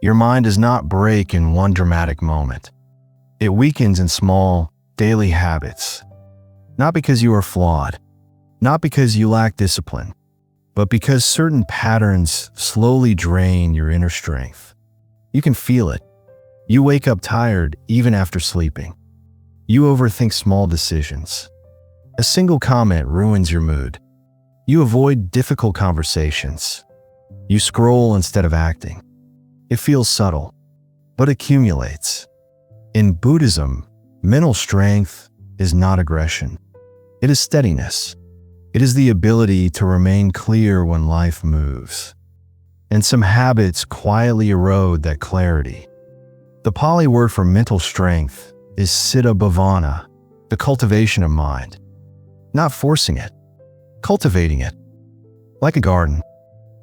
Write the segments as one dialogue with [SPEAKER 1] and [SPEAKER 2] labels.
[SPEAKER 1] Your mind does not break in one dramatic moment. It weakens in small, daily habits. Not because you are flawed, not because you lack discipline, but because certain patterns slowly drain your inner strength. You can feel it. You wake up tired even after sleeping. You overthink small decisions. A single comment ruins your mood. You avoid difficult conversations. You scroll instead of acting. It feels subtle, but accumulates. In Buddhism, mental strength is not aggression. It is steadiness. It is the ability to remain clear when life moves. And some habits quietly erode that clarity. The Pali word for mental strength is siddha bhavana, the cultivation of mind. Not forcing it, cultivating it. Like a garden,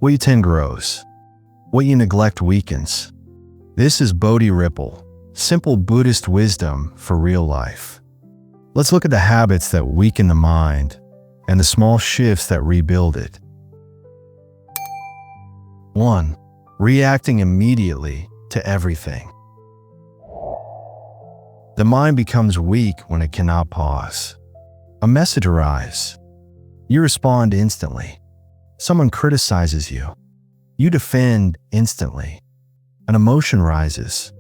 [SPEAKER 1] what you tend grows. What you neglect weakens. This is Bodhi ripple, simple Buddhist wisdom for real life. Let's look at the habits that weaken the mind and the small shifts that rebuild it. 1. Reacting immediately to everything. The mind becomes weak when it cannot pause. A message arrives. You respond instantly. Someone criticizes you. You defend instantly. An emotion rises.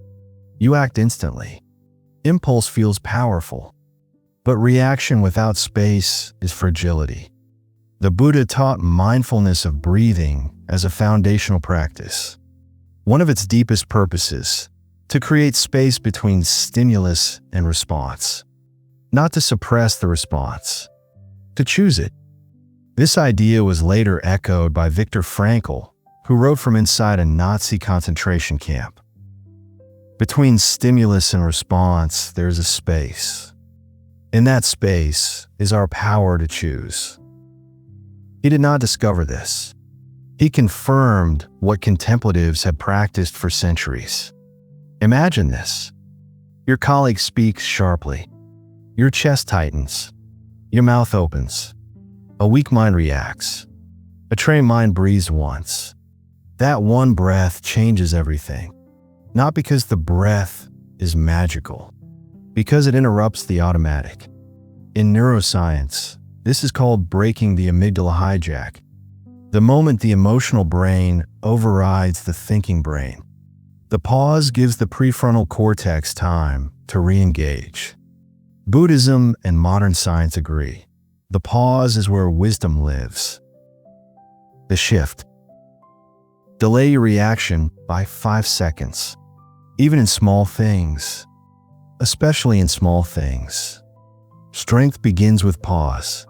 [SPEAKER 1] You act instantly. Impulse feels powerful. But reaction without space is fragility. The Buddha taught mindfulness of breathing as a foundational practice. One of its deepest purposes, to create space between stimulus and response. Not to suppress the response, to choose it. This idea was later echoed by Viktor Frankl, who wrote from inside a Nazi concentration camp. Between stimulus and response, there's a space. In that space is our power to choose. He did not discover this. He confirmed what contemplatives had practiced for centuries. Imagine this. Your colleague speaks sharply. Your chest tightens. Your mouth opens. A weak mind reacts. A trained mind breathes once. That one breath changes everything. Not because the breath is magical, because it interrupts the automatic. In neuroscience, this is called breaking the amygdala hijack. The moment the emotional brain overrides the thinking brain. The pause gives the prefrontal cortex time to re-engage. Buddhism and modern science agree. The pause is where wisdom lives. The shift. Delay your reaction by 5 seconds. Even in small things. Especially in small things. Strength begins with pause.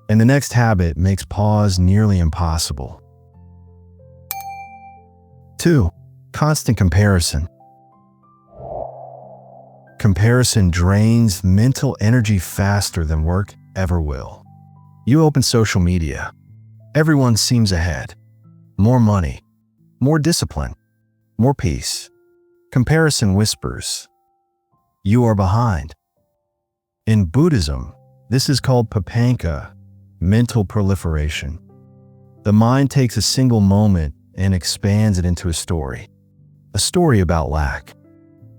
[SPEAKER 1] And the next habit makes pause nearly impossible. 2. Constant comparison. Comparison drains mental energy faster than work ever will. You open social media. Everyone seems ahead. More money. More discipline. More peace. Comparison whispers, you are behind. In Buddhism, this is called papanka, mental proliferation. The mind takes a single moment and expands it into a story about lack,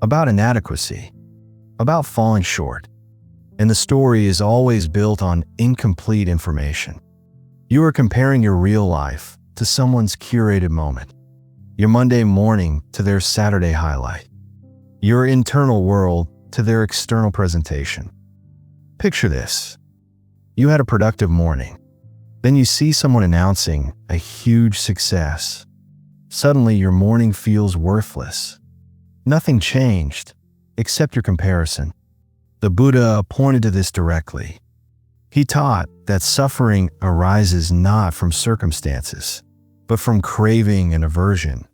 [SPEAKER 1] about inadequacy, about falling short. And the story is always built on incomplete information. You are comparing your real life to someone's curated moment, your Monday morning to their Saturday highlight, your internal world to their external presentation. Picture this. You had a productive morning. Then you see someone announcing a huge success. Suddenly your morning feels worthless. Nothing changed except your comparison. The Buddha pointed to this directly. He taught that suffering arises not from circumstances, but from craving and aversion,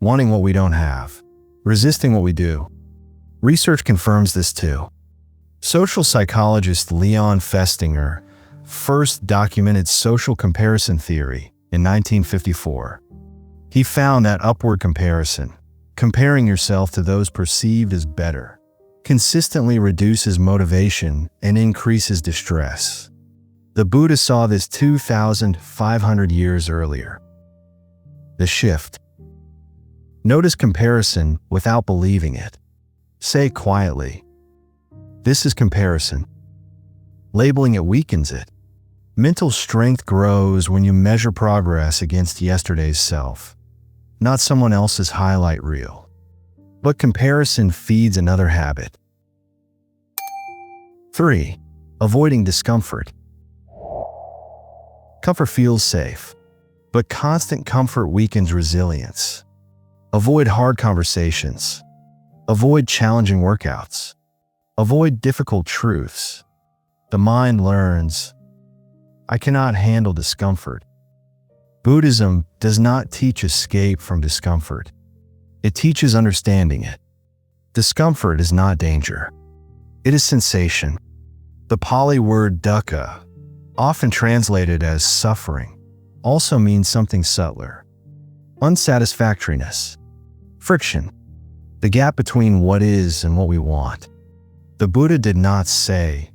[SPEAKER 1] wanting what we don't have, resisting what we do. Research confirms this too. Social psychologist Leon Festinger first documented social comparison theory in 1954. He found that upward comparison, comparing yourself to those perceived as better, consistently reduces motivation and increases distress. The Buddha saw this 2,500 years earlier. The shift. Notice comparison without believing it. Say quietly, "This is comparison." Labeling it weakens it. Mental strength grows when you measure progress against yesterday's self, not someone else's highlight reel. But comparison feeds another habit. 3. Avoiding discomfort. Comfort feels safe, but constant comfort weakens resilience. Avoid hard conversations. Avoid challenging workouts. Avoid difficult truths. The mind learns, "I cannot handle discomfort." Buddhism does not teach escape from discomfort. It teaches understanding it. Discomfort is not danger. It is sensation. The Pali word dukkha, often translated as suffering, also means something subtler. Unsatisfactoriness. Friction. The gap between what is and what we want. The Buddha did not say,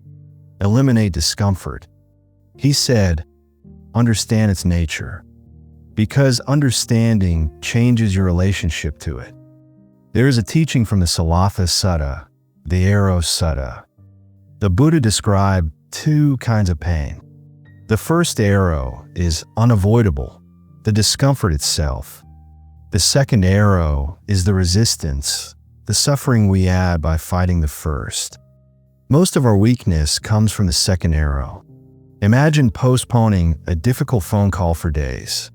[SPEAKER 1] "Eliminate discomfort." He said, "Understand its nature," because understanding changes your relationship to it. There is a teaching from the Salatha Sutta, the Arrow Sutta. The Buddha described two kinds of pain. The first arrow is unavoidable, the discomfort itself. The second arrow is the resistance, the suffering we add by fighting the first. Most of our weakness comes from the second arrow. Imagine postponing a difficult phone call for days.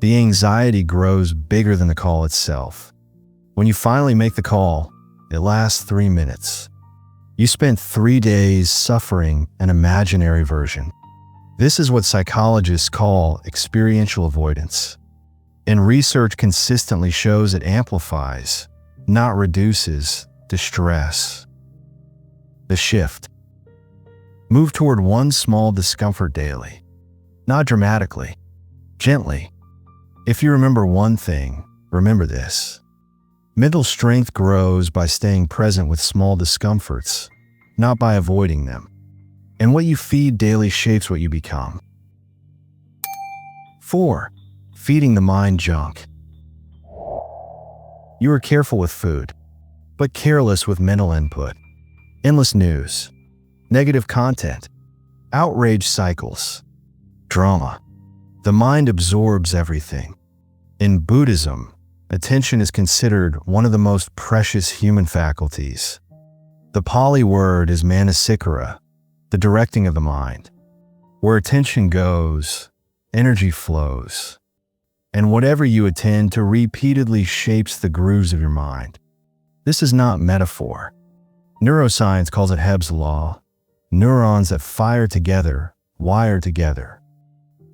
[SPEAKER 1] The anxiety grows bigger than the call itself. When you finally make the call, it lasts 3 minutes. You spent 3 days suffering an imaginary version. This is what psychologists call experiential avoidance. And research consistently shows it amplifies, not reduces, distress. The shift. Move toward one small discomfort daily. Not dramatically, gently. If you remember one thing, remember this. Mental strength grows by staying present with small discomforts, not by avoiding them. And what you feed daily shapes what you become. 4. Feeding the mind junk. You are careful with food, but careless with mental input. Endless news, negative content, outrage cycles, drama. The mind absorbs everything. In Buddhism, attention is considered one of the most precious human faculties. The Pali word is manasikara, the directing of the mind. Where attention goes, energy flows. And whatever you attend to repeatedly shapes the grooves of your mind. This is not metaphor. Neuroscience calls it Hebb's law. Neurons that fire together, wire together.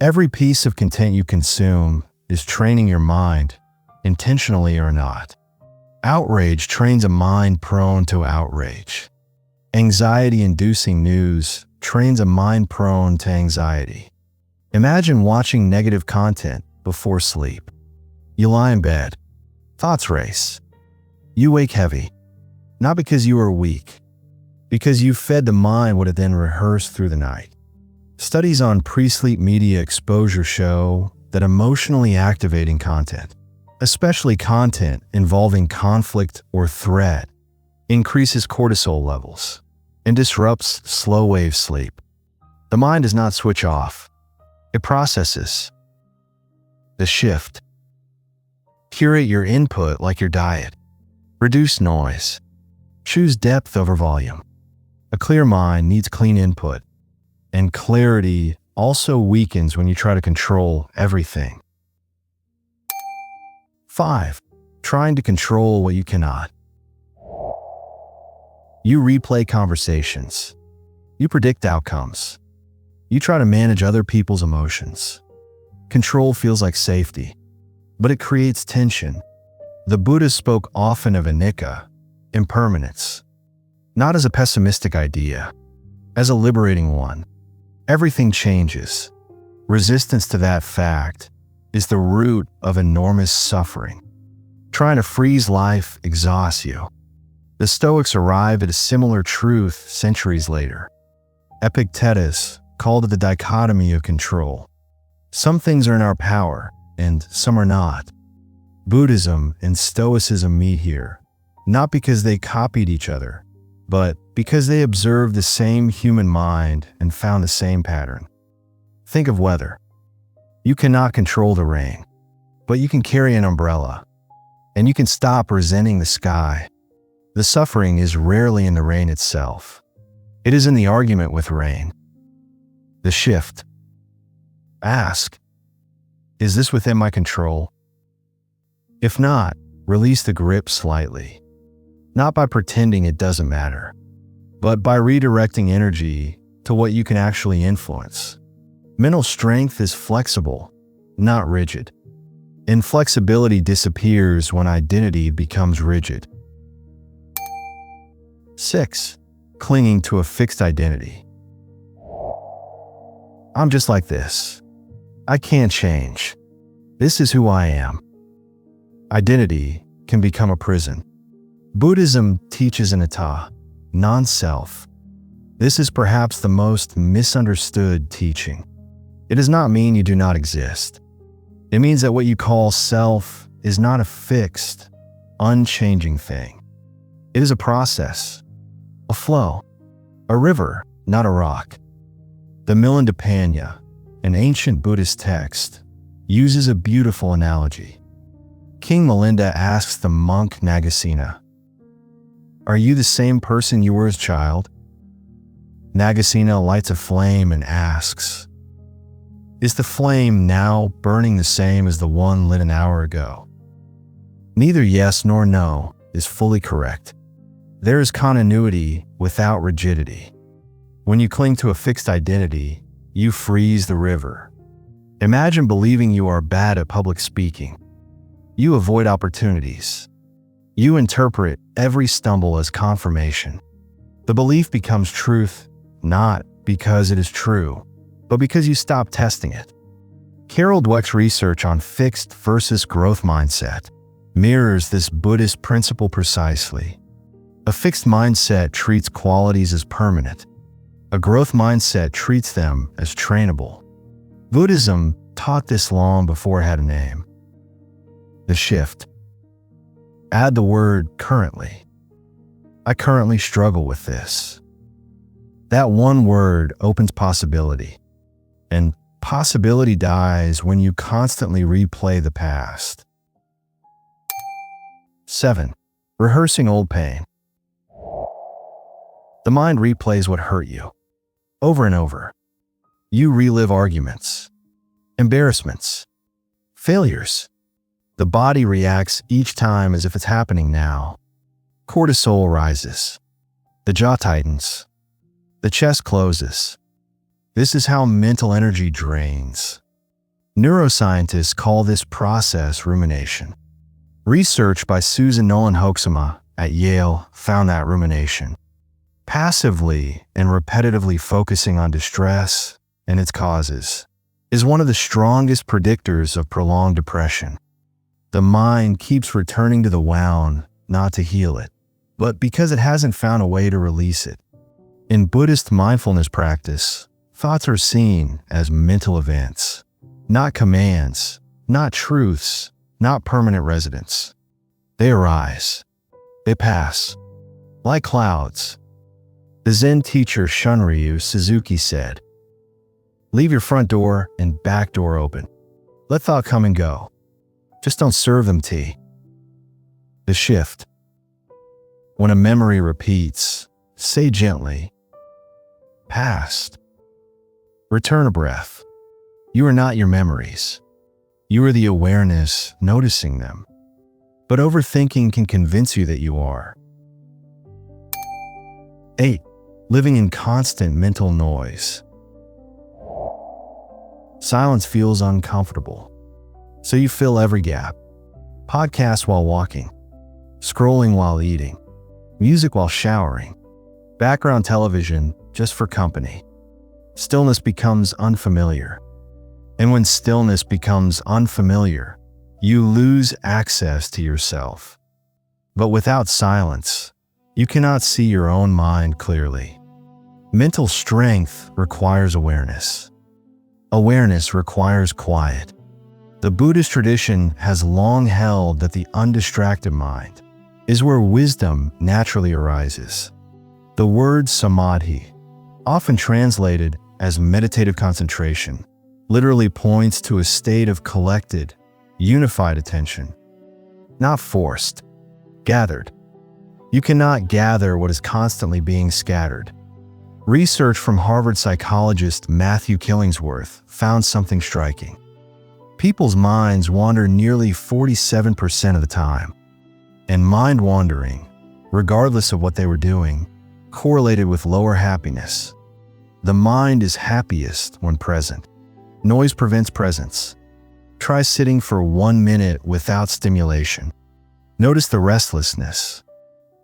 [SPEAKER 1] Every piece of content you consume is training your mind, intentionally or not. Outrage trains a mind prone to outrage. Anxiety-inducing news trains a mind prone to anxiety. Imagine watching negative content before sleep. You lie in bed. Thoughts race. You wake heavy. Not because you are weak, because you fed the mind what it then rehearsed through the night. Studies on pre-sleep media exposure show that emotionally activating content, especially content involving conflict or threat, increases cortisol levels and disrupts slow-wave sleep. The mind does not switch off. It processes. The shift. Curate your input like your diet. Reduce noise. Choose depth over volume. A clear mind needs clean input, and clarity also weakens when you try to control everything. 5. Trying to control what you cannot. You replay conversations. You predict outcomes. You try to manage other people's emotions. Control feels like safety, but it creates tension. The Buddha spoke often of anicca, impermanence, not as a pessimistic idea, as a liberating one. Everything changes. Resistance to that fact is the root of enormous suffering. Trying to freeze life exhausts you. The Stoics arrived at a similar truth centuries later. Epictetus called it the dichotomy of control. Some things are in our power, and some are not. Buddhism and Stoicism meet here, not because they copied each other, but because they observed the same human mind and found the same pattern. Think of weather. You cannot control the rain, but you can carry an umbrella, and you can stop resenting the sky. The suffering is rarely in the rain itself. It is in the argument with rain. The shift. Ask, is this within my control? If not, release the grip slightly. Not by pretending it doesn't matter, but by redirecting energy to what you can actually influence. Mental strength is flexible, not rigid. Inflexibility disappears when identity becomes rigid. 6. Clinging to a fixed identity. I'm just like this. I can't change. This is who I am. Identity can become a prison. Buddhism teaches anatta, non-self. This is perhaps the most misunderstood teaching. It does not mean you do not exist. It means that what you call self is not a fixed, unchanging thing. It is a process, a flow, a river, not a rock. The Milindapanha, an ancient Buddhist text, uses a beautiful analogy. King Milinda asks the monk Nagasena, "Are you the same person you were as a child?" Nagasena lights a flame and asks, "Is the flame now burning the same as the one lit an hour ago?" Neither yes nor no is fully correct. There is continuity without rigidity. When you cling to a fixed identity, you freeze the river. Imagine believing you are bad at public speaking. You avoid opportunities. You interpret every stumble as confirmation. The belief becomes truth, not because it is true, but because you stop testing it. Carol Dweck's research on fixed versus growth mindset mirrors this Buddhist principle precisely. A fixed mindset treats qualities as permanent. A growth mindset treats them as trainable. Buddhism taught this long before it had a name. The shift. Add the word currently. I currently struggle with this. That one word opens possibility, and possibility dies when you constantly replay the past. 7. Rehearsing old pain. The mind replays what hurt you, over and over. You relive arguments, embarrassments, failures. The body reacts each time as if it's happening now. Cortisol rises. The jaw tightens. The chest closes. This is how mental energy drains. Neuroscientists call this process rumination. Research by Susan Nolan Hoeksema at Yale found that rumination, passively and repetitively focusing on distress and its causes, is one of the strongest predictors of prolonged depression. The mind keeps returning to the wound, not to heal it, but because it hasn't found a way to release it. In Buddhist mindfulness practice, thoughts are seen as mental events, not commands, not truths, not permanent residents. They arise. They pass. Like clouds. The Zen teacher Shunryu Suzuki said, "Leave your front door and back door open. Let thought come and go. Just don't serve them tea." The shift. When a memory repeats, say gently, "Past." Return a breath. You are not your memories. You are the awareness noticing them. But overthinking can convince you that you are. 8. Living in constant mental noise. Silence feels uncomfortable, so you fill every gap. Podcasts while walking, scrolling while eating, music while showering, background television just for company. Stillness becomes unfamiliar. And when stillness becomes unfamiliar, you lose access to yourself. But without silence, you cannot see your own mind clearly. Mental strength requires awareness. Awareness requires quiet. The Buddhist tradition has long held that the undistracted mind is where wisdom naturally arises. The word samadhi, often translated as meditative concentration, literally points to a state of collected, unified attention, not forced, gathered. You cannot gather what is constantly being scattered. Research from Harvard psychologist Matthew Killingsworth found something striking. People's minds wander nearly 47% of the time, and mind wandering, regardless of what they were doing, correlated with lower happiness. The mind is happiest when present. Noise prevents presence. Try sitting for 1 minute without stimulation. Notice the restlessness.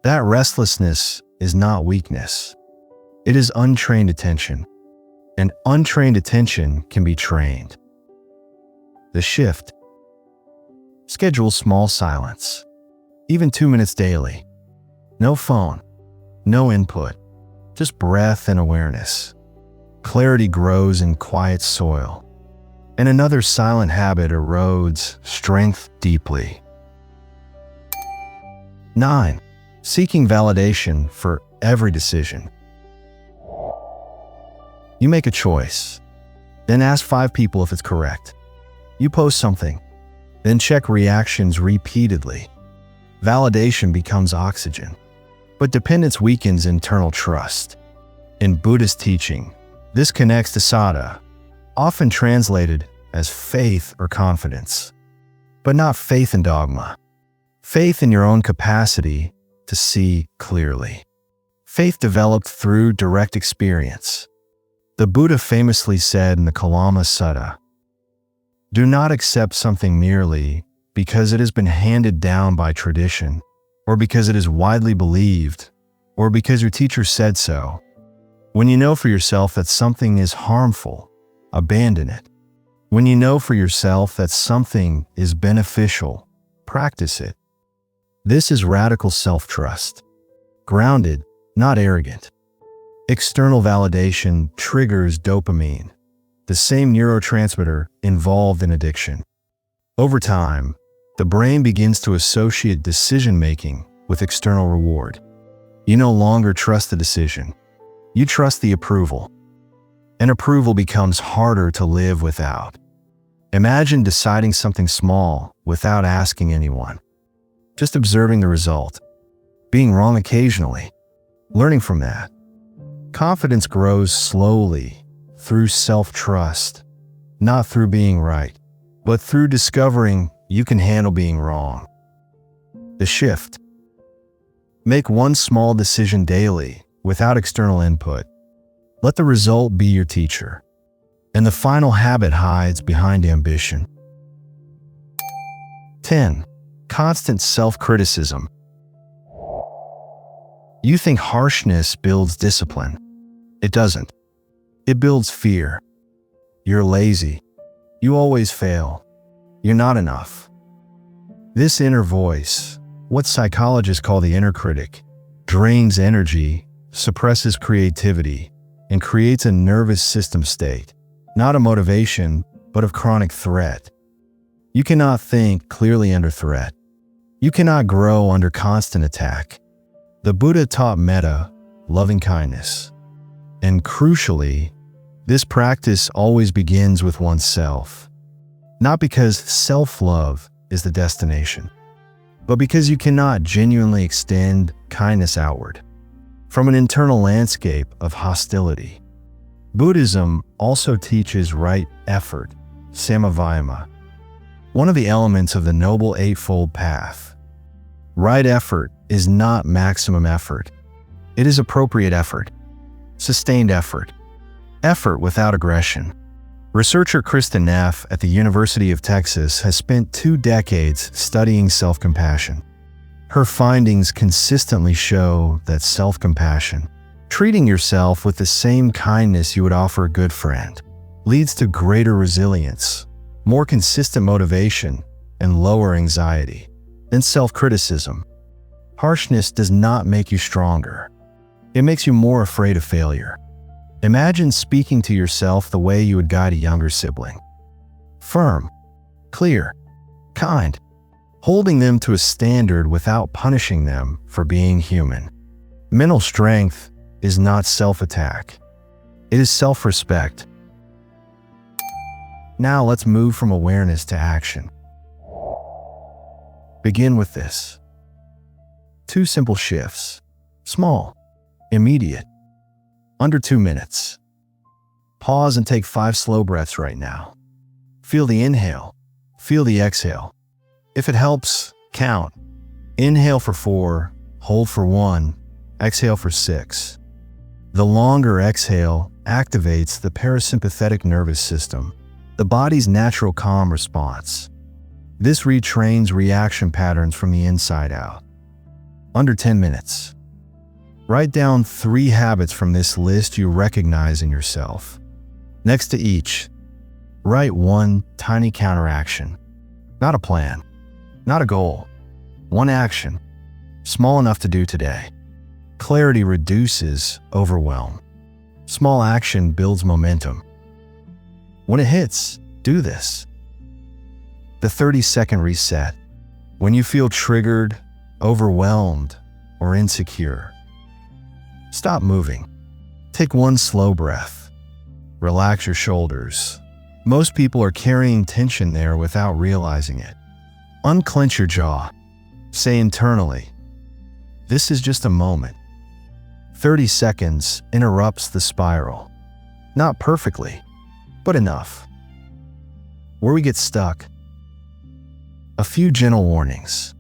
[SPEAKER 1] That restlessness is not weakness. It is untrained attention, and untrained attention can be trained. The shift. Schedule small silence, even 2 minutes daily. No phone, no input, just breath and awareness. Clarity grows in quiet soil, and another silent habit erodes strength deeply. 9. Seeking validation for every decision. You make a choice, then ask 5 people if it's correct. You post something, then check reactions repeatedly. Validation becomes oxygen, but dependence weakens internal trust. In Buddhist teaching, this connects to saddha, often translated as faith or confidence, but not faith in dogma. Faith in your own capacity to see clearly. Faith developed through direct experience. The Buddha famously said in the Kalama Sutta, "Do not accept something merely because it has been handed down by tradition, or because it is widely believed, or because your teacher said so. When you know for yourself that something is harmful, abandon it. When you know for yourself that something is beneficial, practice it." This is radical self-trust, grounded, not arrogant. External validation triggers dopamine, the same neurotransmitter involved in addiction. Over time, the brain begins to associate decision-making with external reward. You no longer trust the decision. You trust the approval. And approval becomes harder to live without. Imagine deciding something small without asking anyone. Just observing the result. Being wrong occasionally. Learning from that. Confidence grows slowly through self-trust, not through being right, but through discovering you can handle being wrong. The shift. Make one small decision daily without external input. Let the result be your teacher. And the final habit hides behind ambition. 10. Constant self-criticism. You think harshness builds discipline. It doesn't. It builds fear. You're lazy. You always fail. You're not enough. This inner voice, what psychologists call the inner critic, drains energy, suppresses creativity, and creates a nervous system state, not a motivation, but of chronic threat. You cannot think clearly under threat. You cannot grow under constant attack. The Buddha taught metta, loving kindness. And crucially, this practice always begins with oneself. Not because self-love is the destination, but because you cannot genuinely extend kindness outward from an internal landscape of hostility. Buddhism also teaches right effort, samavayama, one of the elements of the Noble Eightfold Path. Right effort is not maximum effort. It is appropriate effort, sustained effort, effort without aggression. Researcher Kristen Neff at the University of Texas has spent 2 decades studying self-compassion. Her findings consistently show that self-compassion, treating yourself with the same kindness you would offer a good friend, leads to greater resilience, more consistent motivation, and lower anxiety than self-criticism. Harshness does not make you stronger. It makes you more afraid of failure. Imagine speaking to yourself the way you would guide a younger sibling. Firm, clear, kind, holding them to a standard without punishing them for being human. Mental strength is not self-attack. It is self-respect. Now let's move from awareness to action. Begin with this. 2 simple shifts. Small, immediate, under 2 minutes. Pause and take 5 slow breaths right now. Feel the inhale. Feel the exhale. If it helps, count. Inhale for 4, hold for 1, exhale for 6. The longer exhale activates the parasympathetic nervous system, the body's natural calm response. This retrains reaction patterns from the inside out. Under 10 minutes. Write down 3 habits from this list you recognize in yourself. Next to each, write 1 tiny counteraction. Not a plan, not a goal. 1 action, small enough to do today. Clarity reduces overwhelm. Small action builds momentum. When it hits, do this. The 30-second reset. When you feel triggered, overwhelmed, or insecure, stop moving. Take 1 slow breath. Relax your shoulders. Most people are carrying tension there without realizing it. Unclench your jaw. Say internally, "This is just a moment." 30 seconds interrupts the spiral. Not perfectly, but enough. Where we get stuck. A few gentle warnings.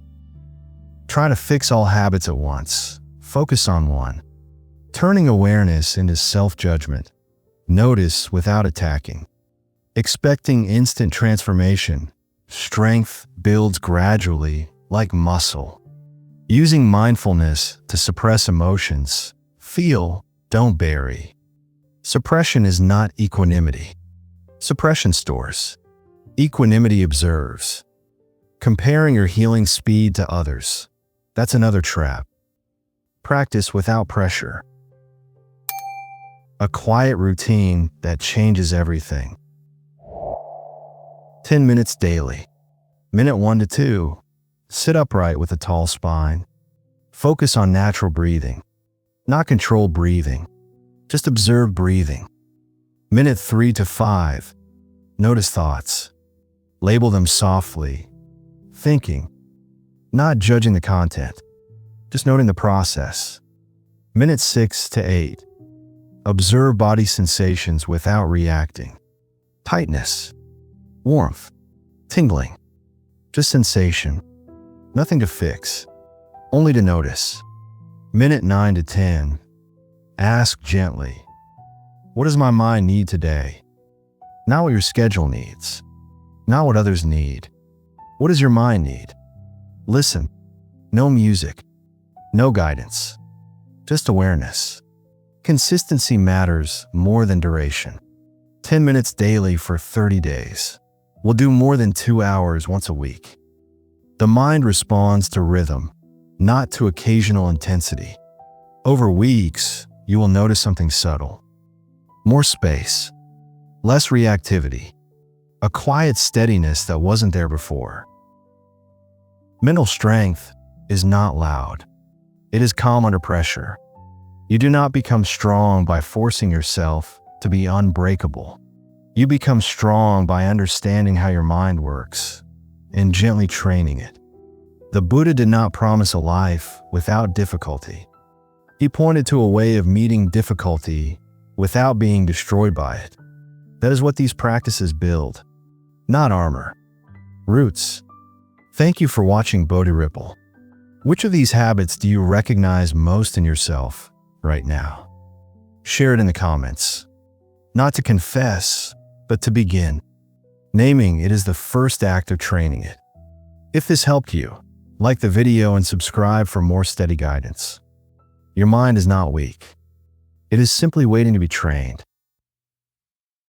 [SPEAKER 1] Try to fix all habits at once. Focus on one. Turning awareness into self-judgment. Notice without attacking. Expecting instant transformation. Strength builds gradually, like muscle. Using mindfulness to suppress emotions. Feel, don't bury. Suppression is not equanimity. Suppression stores. Equanimity observes. Comparing your healing speed to others. That's another trap. Practice without pressure. A quiet routine that changes everything. 10 minutes daily. Minute 1 to 2. Sit upright with a tall spine. Focus on natural breathing. Not controlled breathing. Just observe breathing. Minute 3 to 5. Notice thoughts. Label them softly. Thinking. Not judging the content. Just noting the process. Minute 6 to 8. Observe body sensations without reacting. Tightness. Warmth. Tingling. Just sensation. Nothing to fix. Only to notice. Minute 9 to 10. Ask gently, "What does my mind need today?" Not what your schedule needs. Not what others need. What does your mind need? Listen. No music. No guidance. Just awareness. Consistency matters more than duration. 10 minutes daily for 30 days. We'll do more than 2 hours once a week. The mind responds to rhythm, not to occasional intensity. Over weeks, you will notice something subtle. More space. Less reactivity. A quiet steadiness that wasn't there before. Mental strength is not loud. It is calm under pressure. You do not become strong by forcing yourself to be unbreakable. You become strong by understanding how your mind works and gently training it. The Buddha did not promise a life without difficulty. He pointed to a way of meeting difficulty without being destroyed by it. That is what these practices build, not armor. Roots. Thank you for watching Bodhi Ripple. Which of these habits do you recognize most in yourself right now? Share it in the comments. Not to confess, but to begin. Naming it is the first act of training it. If this helped you, like the video and subscribe for more steady guidance. Your mind is not weak. It is simply waiting to be trained.